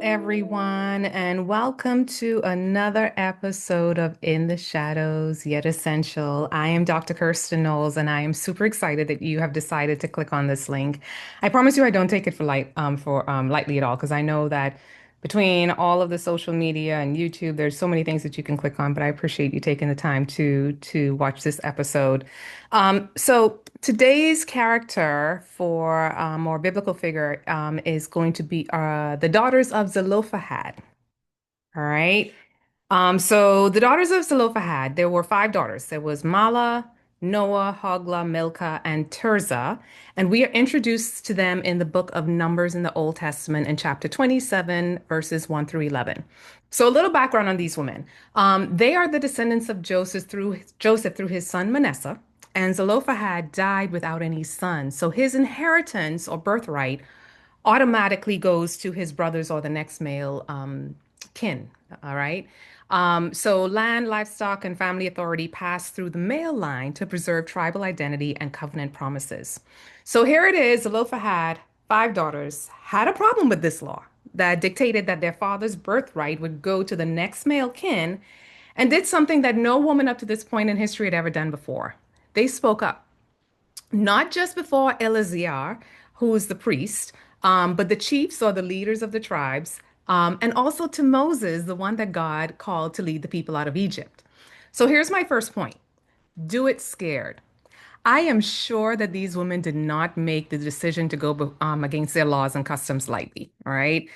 everyone, and welcome to another episode of In the Shadows, Yet Essential. I am Dr. Kirsten Knowles, and I am super excited that you have decided to click on this link. I promise you, I don't take it lightly at all, because I know that between all of the social media and YouTube, there's so many things that you can click on. But I appreciate you taking the time to watch this episode. So today's character for or biblical figure is going to be the daughters of Zelophehad. All right. So the daughters of Zelophehad, there were five daughters. There was Mala, Noah, Hoglah, Milcah, and Tirzah. And we are introduced to them in the book of Numbers in the Old Testament in chapter 27, verses 1 through 11. So a little background on these women. They are the descendants of Joseph through his son Manasseh. And Zelophehad died without any sons. So his inheritance or birthright automatically goes to his brothers or the next male kin. All right. So land, livestock, and family authority pass through the male line to preserve tribal identity and covenant promises. So here it is, Zelophehad, five daughters, had a problem with this law that dictated that their father's birthright would go to the next male kin and did something that no woman up to this point in history had ever done before. They spoke up, not just before Eleazar, who is the priest, but the chiefs or the leaders of the tribes, and also to Moses, the one that God called to lead the people out of Egypt. So here's my first point: do it scared. I am sure that these women did not make the decision to go against their laws and customs lightly. All right.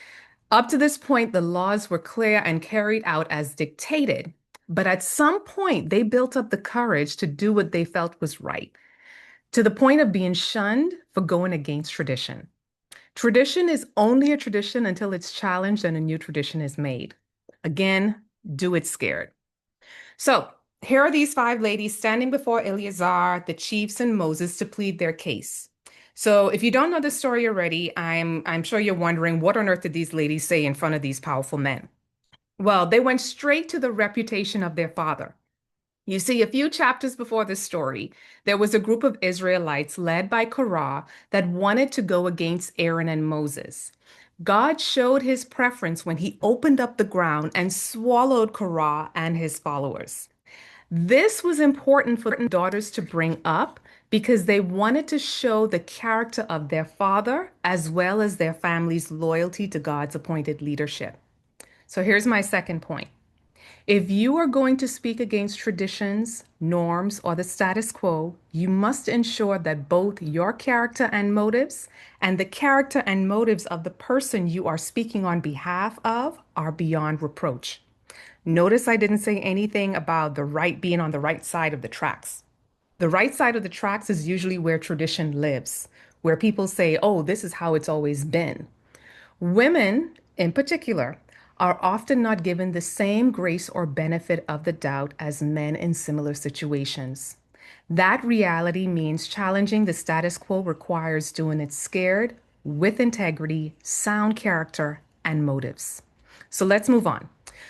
Up to this point, the laws were clear and carried out as dictated. But at some point, they built up the courage to do what they felt was right, to the point of being shunned for going against tradition. Tradition is only a tradition until it's challenged and a new tradition is made. Again, do it scared. So here are these five ladies standing before Eleazar, the chiefs, and Moses to plead their case. So if you don't know the story already, I'm sure you're wondering, what on earth did these ladies say in front of these powerful men? Well, they went straight to the reputation of their father. You see, a few chapters before this story, there was a group of Israelites led by Korah that wanted to go against Aaron and Moses. God showed his preference when he opened up the ground and swallowed Korah and his followers. This was important for the daughters to bring up because they wanted to show the character of their father as well as their family's loyalty to God's appointed leadership. So here's my second point. If you are going to speak against traditions, norms, or the status quo, you must ensure that both your character and motives and the character and motives of the person you are speaking on behalf of are beyond reproach. Notice I didn't say anything about the right being on the right side of the tracks. The right side of the tracks is usually where tradition lives, where people say, oh, this is how it's always been. Women, in particular, are often not given the same grace or benefit of the doubt as men in similar situations. That reality means challenging the status quo requires doing it scared, with integrity, sound character, and motives. So let's move on.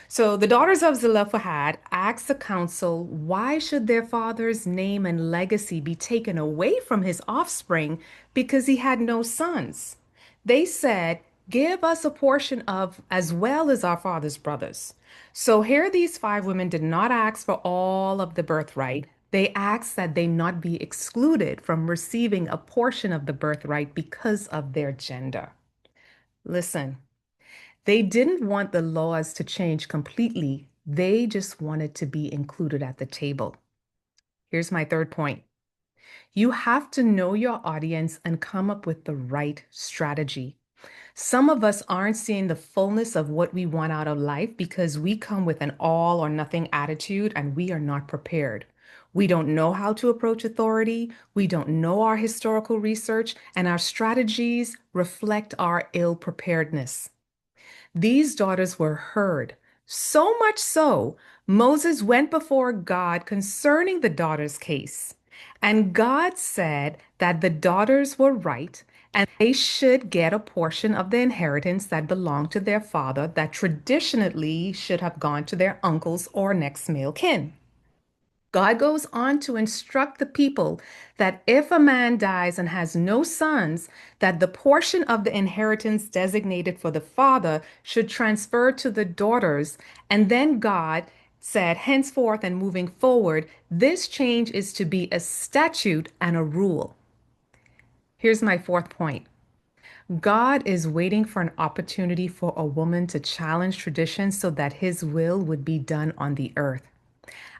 So the daughters of Zelophehad asked the council, why should their father's name and legacy be taken away from his offspring because he had no sons? They said, give us a portion of as well as our father's brothers. So here these five women did not ask for all of the birthright. They asked that they not be excluded from receiving a portion of the birthright because of their gender. Listen, they didn't want the laws to change completely. They just wanted to be included at the table. Here's my third point. You have to know your audience and come up with the right strategy. Some of us aren't seeing the fullness of what we want out of life because we come with an all or nothing attitude and we are not prepared. We don't know how to approach authority. We don't know our historical research, and our strategies reflect our ill preparedness. These daughters were heard, so much so, Moses went before God concerning the daughters' case. And God said that the daughters were right and they should get a portion of the inheritance that belonged to their father that traditionally should have gone to their uncles or next male kin. God goes on to instruct the people that if a man dies and has no sons, that the portion of the inheritance designated for the father should transfer to the daughters. And then God said, henceforth and moving forward, this change is to be a statute and a rule. Here's my fourth point. God is waiting for an opportunity for a woman to challenge tradition so that his will would be done on the earth.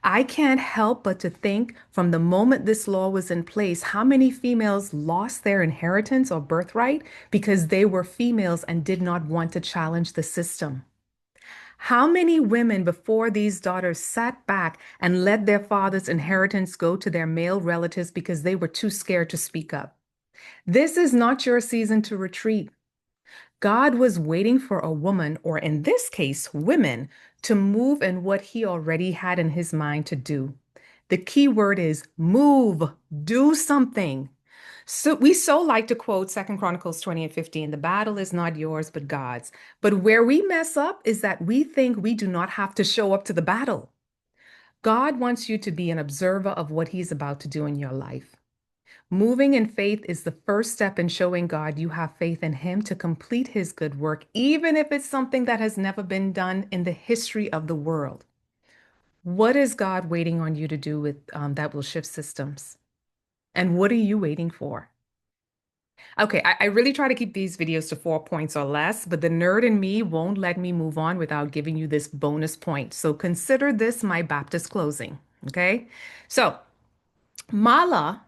I can't help but to think from the moment this law was in place, how many females lost their inheritance or birthright because they were females and did not want to challenge the system. How many women before these daughters sat back and let their father's inheritance go to their male relatives because they were too scared to speak up? This is not your season to retreat. God was waiting for a woman, or in this case, women, to move in what he already had in his mind to do. The key word is move, do something. So we so like to quote 2 Chronicles 20:15, the battle is not yours, but God's. But where we mess up is that we think we do not have to show up to the battle. God wants you to be an observer of what he's about to do in your life. Moving in faith is the first step in showing God you have faith in him to complete his good work, even if it's something that has never been done in the history of the world. What is God waiting on you to do with that will shift systems? And what are you waiting for? Okay, I really try to keep these videos to 4 points or less, but the nerd in me won't let me move on without giving you this bonus point. So consider this my Baptist closing, okay? So Mala,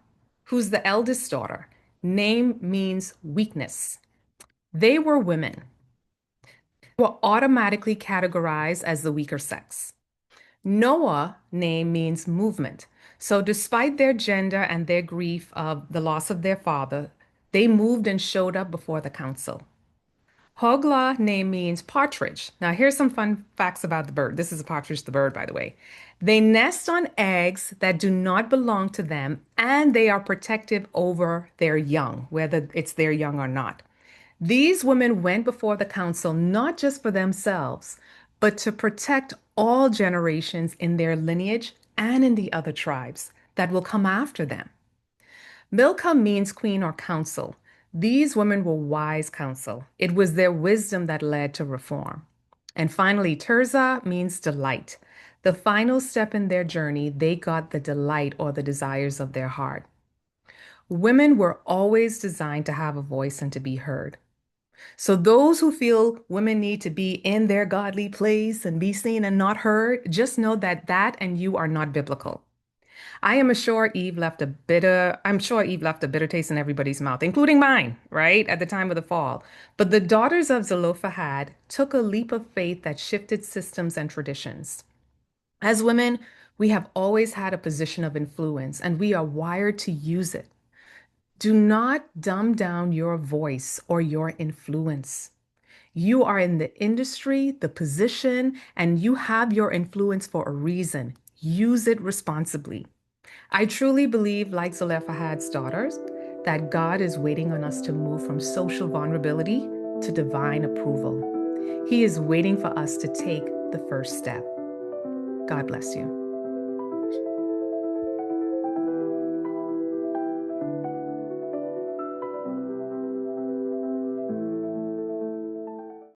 who's the eldest daughter, name means weakness. They were women, were automatically categorized as the weaker sex. Noah name means movement. So despite their gender and their grief of the loss of their father, they moved and showed up before the council. Hogla name means partridge. Now, here's some fun facts about the bird. This is a partridge, the bird, by the way. They nest on eggs that do not belong to them, and they are protective over their young, whether it's their young or not. These women went before the council not just for themselves, but to protect all generations in their lineage and in the other tribes that will come after them. Milcah means queen or counsel. These women were wise counsel. It was their wisdom that led to reform. And finally, Tirzah means delight. The final step in their journey, they got the delight or the desires of their heart. Women were always designed to have a voice and to be heard. So those who feel women need to be in their godly place and be seen and not heard, just know that that and you are not biblical. I'm sure Eve left a bitter taste in everybody's mouth, including mine, right, at the time of the fall. But the daughters of Zelophehad took a leap of faith that shifted systems and traditions. As women, we have always had a position of influence, and we are wired to use it. Do not dumb down your voice or your influence. You are in the industry, the position, and you have your influence for a reason. Use it responsibly. I truly believe, like Zelophehad's daughters, that God is waiting on us to move from social vulnerability to divine approval. He is waiting for us to take the first step. God bless you.